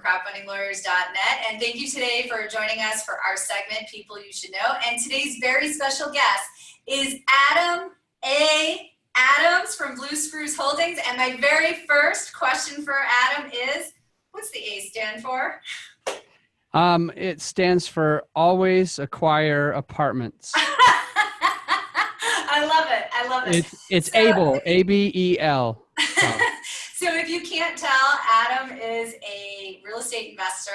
crowdfundinglawyers.net. And thank you today for joining us for our segment, People You Should Know. And today's very special guest is Adam A. Adams from Blue Spruce Holdings. And my very first question for Adam is, what's the A stand for? It stands for Always Acquire Apartments. I love it. I love it. It's Abel, A-B-E-L. So if you can't tell, Adam is a real estate investor,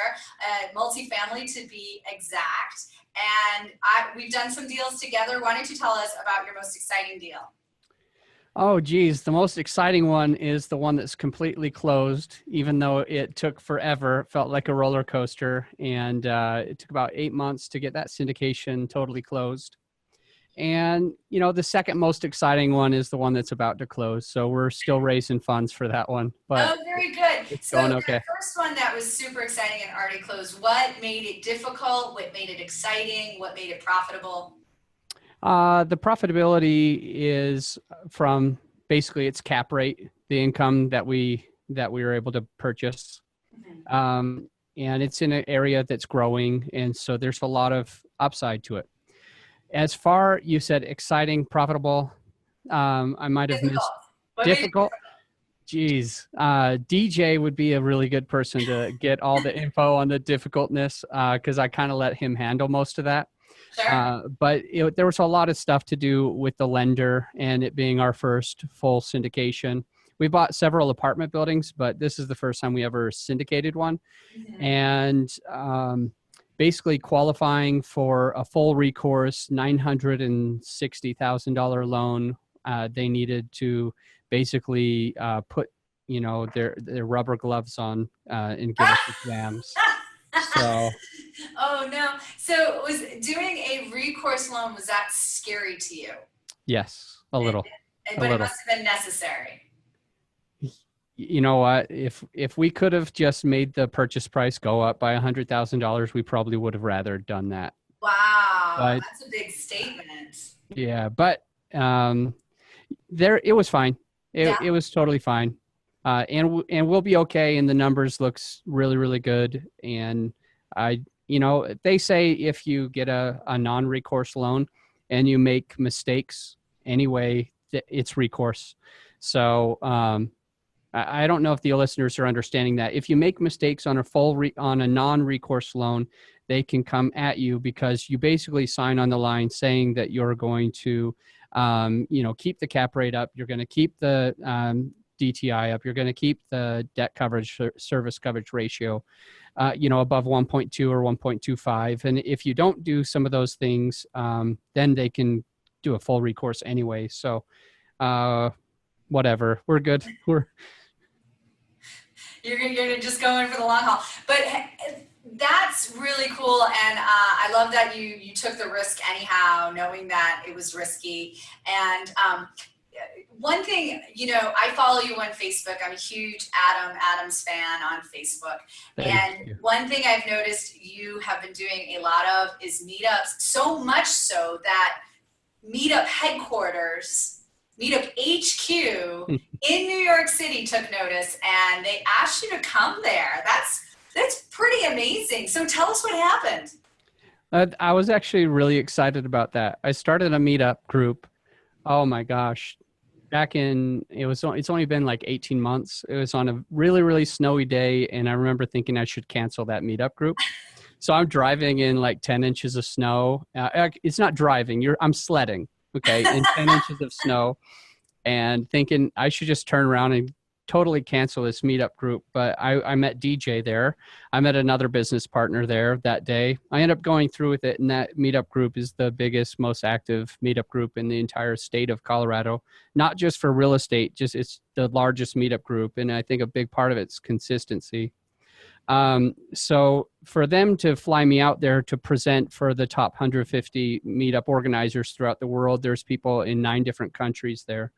multifamily to be exact. And we've done some deals together. Why don't you tell us about your most exciting deal? Oh, geez. The most exciting one is the one that's completely closed, even though it took forever. It felt like a roller coaster. And it took about 8 months to get that syndication totally closed. And, you know, the second most exciting one is the one that's about to close. So we're still raising funds for that one. But very good. It's going okay. The first one that was super exciting and already closed, what made it difficult? What made it exciting? What made it profitable? The profitability is from basically its cap rate, the income that we were able to purchase. Mm-hmm. And it's in an area that's growing. And so there's a lot of upside to it. As far, you said exciting, profitable. I might have missed difficult. Geez, DJ would be a really good person to get all the info on the difficultness because I kind of let him handle most of that. Sure. But there was a lot of stuff to do with the lender and it being our first full syndication. We bought several apartment buildings, but this is the first time we ever syndicated one. Mm-hmm. And basically qualifying for a full recourse $960,000 loan. They needed to basically put, you know, their rubber gloves on and give us exams. So. Oh no! So was doing a recourse loan, was that scary to you? Yes, a little. But it must have been necessary. You know what? If we could have just made the purchase price go up by $100,000, we probably would have rather done that. Wow, that's a big statement. Yeah, but it was fine. It was totally fine, and we'll be okay. And the numbers looks really, really good. And they say if you get a non-recourse loan and you make mistakes anyway, it's recourse. So. I don't know if the listeners are understanding that. If you make mistakes on on a non-recourse loan, they can come at you because you basically sign on the line saying that you're going to, keep the cap rate up. You're going to keep the DTI up. You're going to keep the debt coverage, service coverage ratio, above 1.2 or 1.25. And if you don't do some of those things, then they can do a full recourse anyway. So, whatever, we're good. You're just going for the long haul. But that's really cool. And I love that you took the risk anyhow, knowing that it was risky. And one thing, I follow you on Facebook. I'm a huge Adams fan on Facebook. Thank you. One thing I've noticed you have been doing a lot of is meetups, so much so that Meetup headquarters, Meetup HQ in New York City took notice and they asked you to come there. That's pretty amazing. So tell us what happened. I was actually really excited about that. I started a Meetup group. Oh my gosh. It's only been like 18 months. It was on a really, really snowy day. And I remember thinking I should cancel that Meetup group. So I'm driving in like 10 inches of snow. It's not driving. I'm sledding. Okay, in 10 inches of snow, and thinking I should just turn around and totally cancel this Meetup group. But I met DJ there. I met another business partner there that day. I ended up going through with it, and that Meetup group is the biggest, most active Meetup group in the entire state of Colorado. Not just for real estate, it's the largest Meetup group, and I think a big part of it's consistency. So for them to fly me out there to present for the top 150 Meetup organizers throughout the world, there's people in 9 different countries there,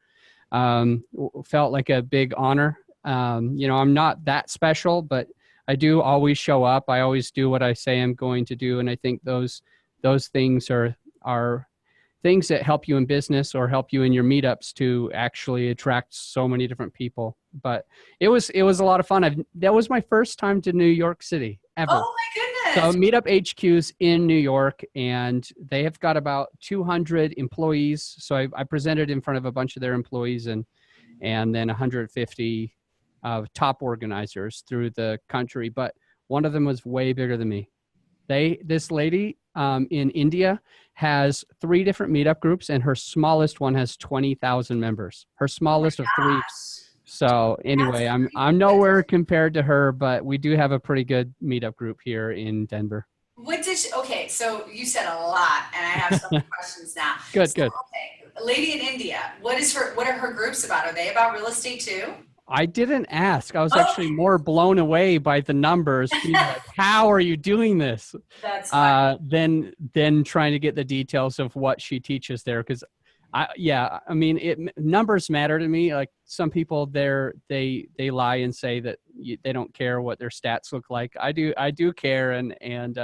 felt like a big honor. I'm not that special, but I do always show up. I always do what I say I'm going to do. And I think those things are things that help you in business or help you in your meetups to actually attract so many different people. But it was a lot of fun. That was my first time to New York City ever. Oh my So goodness. Meetup HQ's in New York, and they have got about 200 employees. So I presented in front of a bunch of their employees and then 150 top organizers through the country. But one of them was way bigger than me. This lady in India has 3 different meetup groups, and her smallest one has 20,000 members. Her smallest of 3. So anyway, I'm nowhere compared to her, but we do have a pretty good meetup group here in Denver. Okay, so you said a lot, and I have some questions now. Good. Okay, a lady in India, what are her groups about? Are they about real estate too? I didn't ask. I was actually more blown away by the numbers. Being like, how are you doing this? That's funny. Then trying to get the details of what she teaches there, because numbers matter to me. Like some people they lie and say that they don't care what their stats look like. I do care, and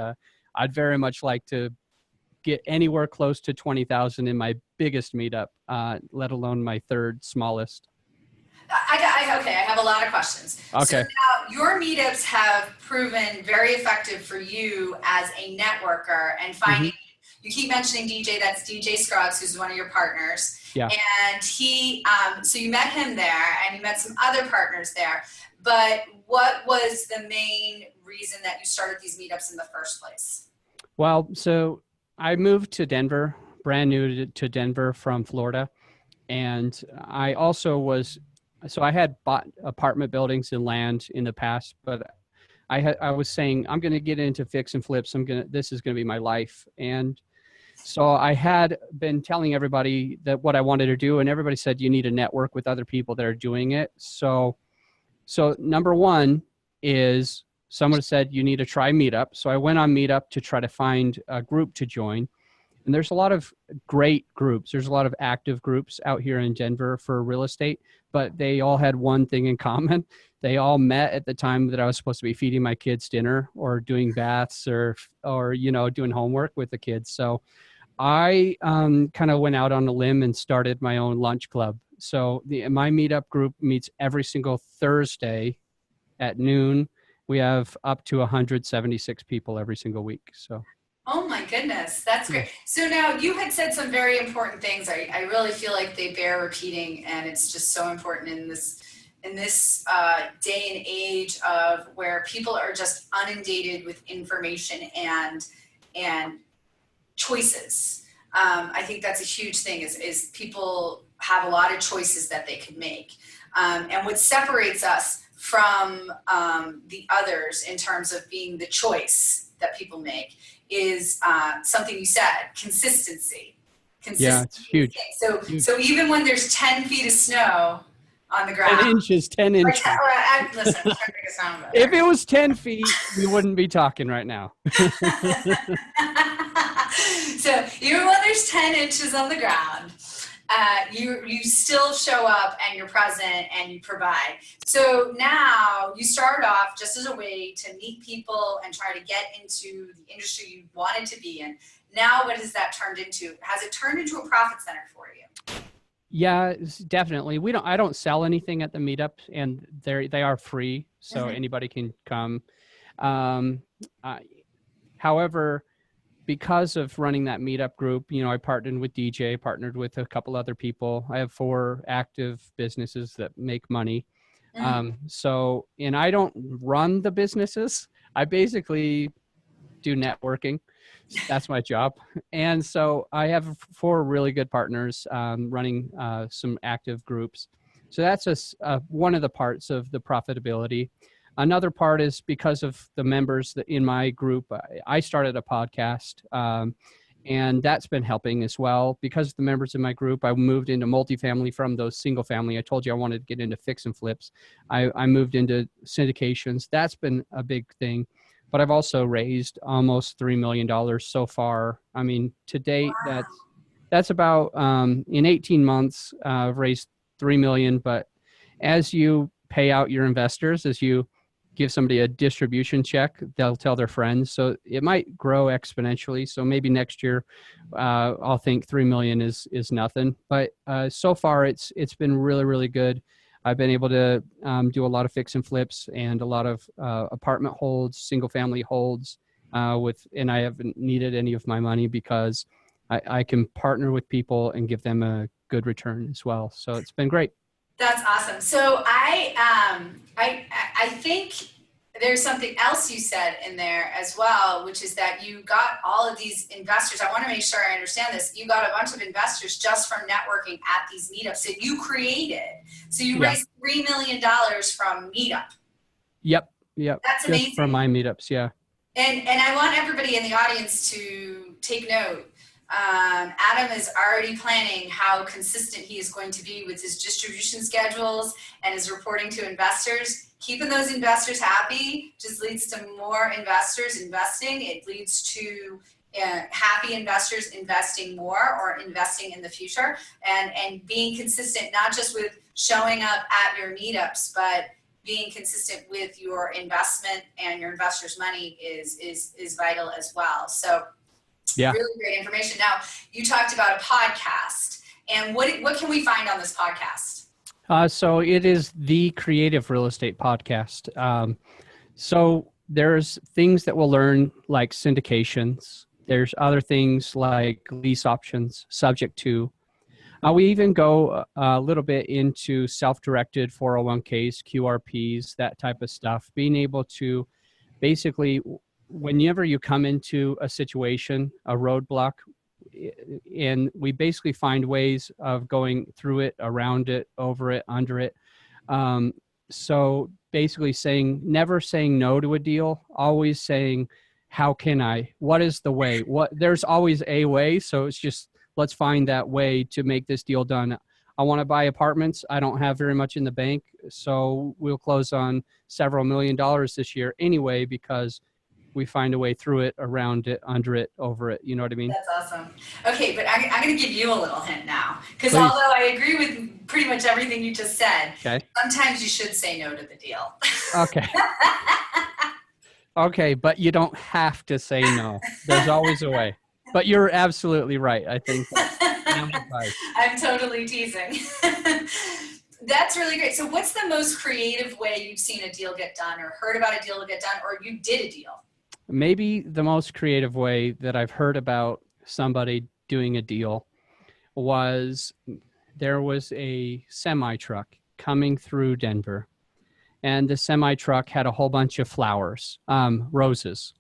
I'd very much like to get anywhere close to 20,000 in my biggest meetup, let alone my third smallest. Okay, I have a lot of questions. Okay. So now your meetups have proven very effective for you as a networker and finding, you keep mentioning DJ, that's DJ Scruggs, who's one of your partners. Yeah. And he, so you met him there and you met some other partners there, but what was the main reason that you started these meetups in the first place? Well, so I moved to Denver, brand new to Denver from Florida. And I also I had bought apartment buildings and land in the past, but I was saying, I'm going to get into fix and flips. This is going to be my life. And so I had been telling everybody that what I wanted to do, and everybody said, you need to network with other people that are doing it. So number one is someone said, you need to try Meetup. So I went on Meetup to try to find a group to join. And there's a lot of great groups. There's a lot of active groups out here in Denver for real estate, but they all had one thing in common. They all met at the time that I was supposed to be feeding my kids dinner or doing baths or doing homework with the kids. So I kind of went out on a limb and started my own lunch club. So my meetup group meets every single Thursday at noon. We have up to 176 people every single week. So. Oh my goodness, that's great. So now you had said some very important things. I really feel like they bear repeating, and it's just so important in this day and age of where people are just inundated with information and choices. I think that's a huge thing is people have a lot of choices that they can make. And what separates us from the others in terms of being the choice that people make is something you said, consistency. Yeah, it's huge. So even when there's 10 feet of snow on the ground. 10 inches. Listen, I'm trying to make it sound better. If it was 10 feet, we wouldn't be talking right now. So even when there's 10 inches on the ground, you still show up and you're present and you provide. So now you started off just as a way to meet people and try to get into the industry you wanted to be in. Now what has that turned into? Has it turned into a profit center for you? Yeah, definitely. I don't sell anything at the meetups, and they are free, so anybody can come. However, because of running that meetup group, I partnered with DJ, partnered with a couple other people. I have 4 active businesses that make money. And I don't run the businesses. I basically do networking. That's my job. And so I have 4 really good partners running some active groups. So that's one of the parts of the profitability. Another part is because of the members in my group, I started a podcast, and that's been helping as well. Because of the members in my group, I moved into multifamily from those single family. I told you I wanted to get into fix and flips. I moved into syndications. That's been a big thing. But I've also raised almost $3 million so far. I mean, to date, that's about, in 18 months, I've raised $3 million. But as you pay out your investors, as you give somebody a distribution check, they'll tell their friends. So it might grow exponentially. So maybe next year, I'll think 3 million is nothing. But so far, it's been really, really good. I've been able to do a lot of fix and flips and a lot of apartment holds, single family holds and I haven't needed any of my money because I can partner with people and give them a good return as well. So it's been great. That's awesome. So I think there's something else you said in there as well, which is that you got all of these investors. I want to make sure I understand this. You got a bunch of investors just from networking at these meetups that you created. So you raised $3 million from Meetup. Yep. That's amazing. Just from my meetups, yeah. And I want everybody in the audience to take note. Adam is already planning how consistent he is going to be with his distribution schedules and his reporting to investors. Keeping those investors happy just leads to more investors investing. It leads to happy investors investing more or investing in the future, and being consistent, not just with showing up at your meetups, but being consistent with your investment and your investors' money is vital as well. So yeah, really great information. Now, you talked about a podcast, and what can we find on this podcast? So it is the Creative Real Estate Podcast. So there's things that we'll learn like syndications. There's other things like lease options, subject to. We even go a little bit into self-directed 401ks, QRPs, that type of stuff. Being able to basically, whenever you come into a situation, a roadblock, and we basically find ways of going through it, around it, over it, under it. So basically never saying no to a deal, always saying, how can I? What is the way? There's always a way. So it's just, let's find that way to make this deal done. I want to buy apartments. I don't have very much in the bank. So we'll close on several $1 million this year anyway, because we find a way through it, around it, under it, over it. You know what I mean? That's awesome. Okay, but I'm going to give you a little hint now. Because although I agree with pretty much everything you just said, sometimes you should say no to the deal. Okay. Okay, but you don't have to say no. There's always a way. But you're absolutely right. I think I'm totally teasing. That's really great. So what's the most creative way you've seen a deal get done, or heard about a deal get done, or you did a deal? Maybe the most creative way that I've heard about somebody doing a deal was there was a semi-truck coming through Denver, and the semi-truck had a whole bunch of flowers, roses,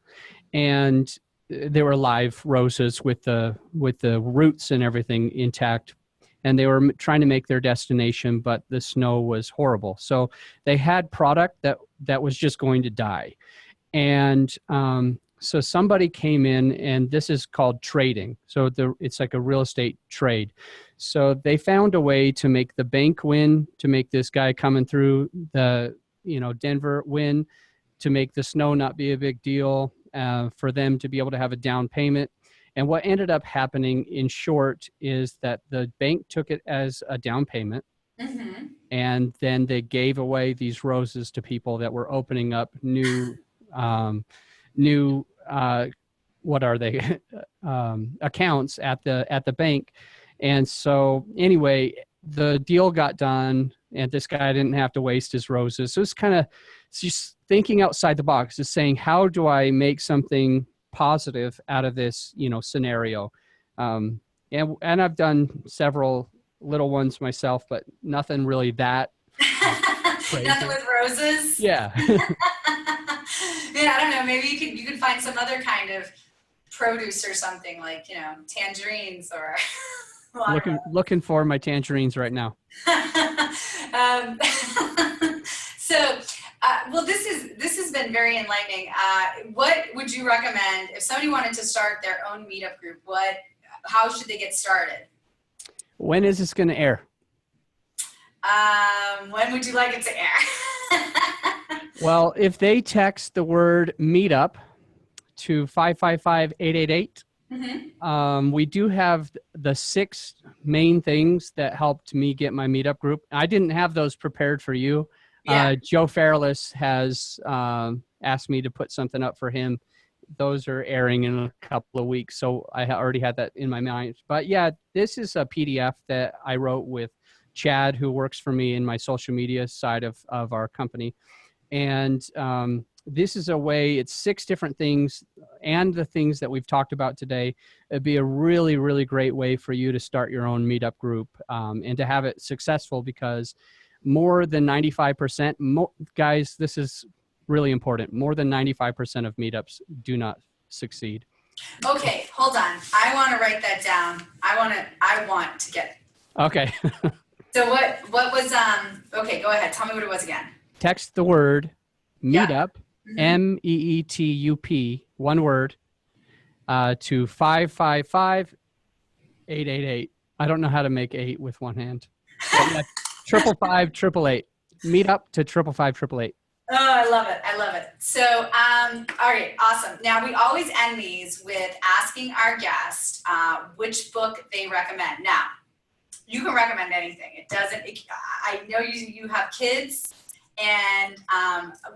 and they were live roses with the roots and everything intact. And they were trying to make their destination, but the snow was horrible. So they had product that was just going to die. And so somebody came in, and this is called trading. So it's like a real estate trade. So they found a way to make the bank win, to make this guy coming through the Denver win, to make the snow not be a big deal, for them to be able to have a down payment. And what ended up happening, in short, is that the bank took it as a down payment. Mm-hmm. And then they gave away these roses to people that were opening up new what are they accounts at the bank. And so anyway, the deal got done, and this guy didn't have to waste his roses. So it's just thinking outside the box, is saying, how do I make something positive out of this scenario? And I've done several little ones myself, but nothing really that crazy. Nothing with roses. Yeah. Yeah, I don't know, maybe you could find some other kind of produce or something, like tangerines or looking for my tangerines right now. So well, this has been very enlightening. What would you recommend if somebody wanted to start their own meetup group? How should they get started? When is this going to air? When would you like it to air? Well, if they text the word meetup to 555-888, mm-hmm. We do have the 6 main things that helped me get my meetup group. I didn't have those prepared for you. Yeah. Joe Fairless has asked me to put something up for him. Those are airing in a couple of weeks, so I already had that in my mind. But yeah, this is a PDF that I wrote with Chad, who works for me in my social media side of our company. And this is a way, it's 6 different things, and the things that we've talked about today. It'd be a really, really great way for you to start your own meetup group and to have it successful, because more than 95%, guys, this is really important. More than 95% of meetups do not succeed. Okay, hold on. I want to write that down. I want to get. Okay. So what was, okay, go ahead. Tell me what it was again. Text the word meetup, Yeah. MEETUP, one word, to 555-888. I don't know how to make 8 with one hand. But yeah, 555-888. Meetup to 555-888. Oh, I love it. I love it. So, all right, awesome. Now, we always end these with asking our guest which book they recommend. Now, you can recommend anything. I know you have kids, and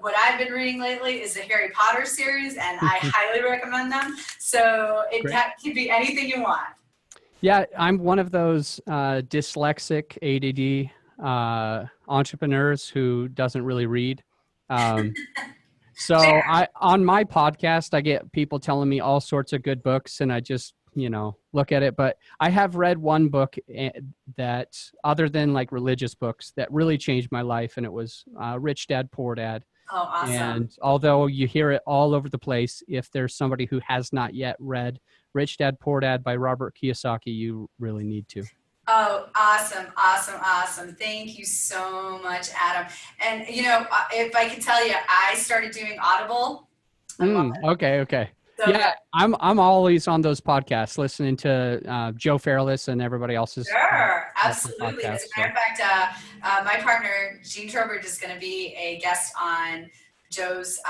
what I've been reading lately is the Harry Potter series, and I highly recommend them. So it could be anything you want. Yeah, I'm one of those dyslexic ADD entrepreneurs who doesn't really read. So on my podcast, I get people telling me all sorts of good books, and I just, look at it. But I have read one book that, other than like religious books, that really changed my life. And it was Rich Dad, Poor Dad. Oh, awesome. And although you hear it all over the place, if there's somebody who has not yet read Rich Dad, Poor Dad by Robert Kiyosaki, you really need to. Oh, awesome, awesome, awesome. Thank you so much, Adam. And, if I could tell you, I started doing Audible. Okay. So, yeah, I'm always on those podcasts, listening to Joe Fairless and everybody else's. Sure, absolutely. Podcasts, As a matter of fact, my partner, Jean Trowbridge, is going to be a guest on Joe's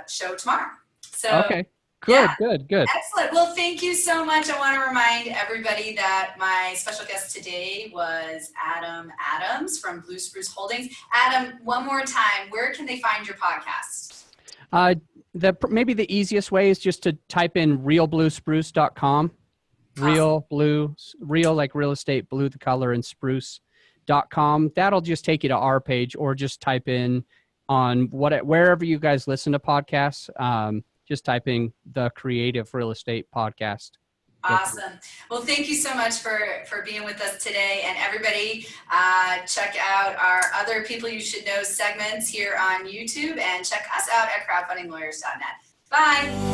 show tomorrow. So, okay. Good. Excellent. Well, thank you so much. I want to remind everybody that my special guest today was Adam Adams from Blue Spruce Holdings. Adam, one more time, where can they find your podcast? Maybe the easiest way is just to type in realbluespruce.com. Awesome. Real like real estate, blue the color, and spruce.com. That'll just take you to our page, or just type in on wherever you guys listen to podcasts. Just typing the Creative Real Estate Podcast. Awesome. Well, thank you so much for being with us today. And everybody, check out our other People You Should Know segments here on YouTube, and check us out at crowdfundinglawyers.net. Bye.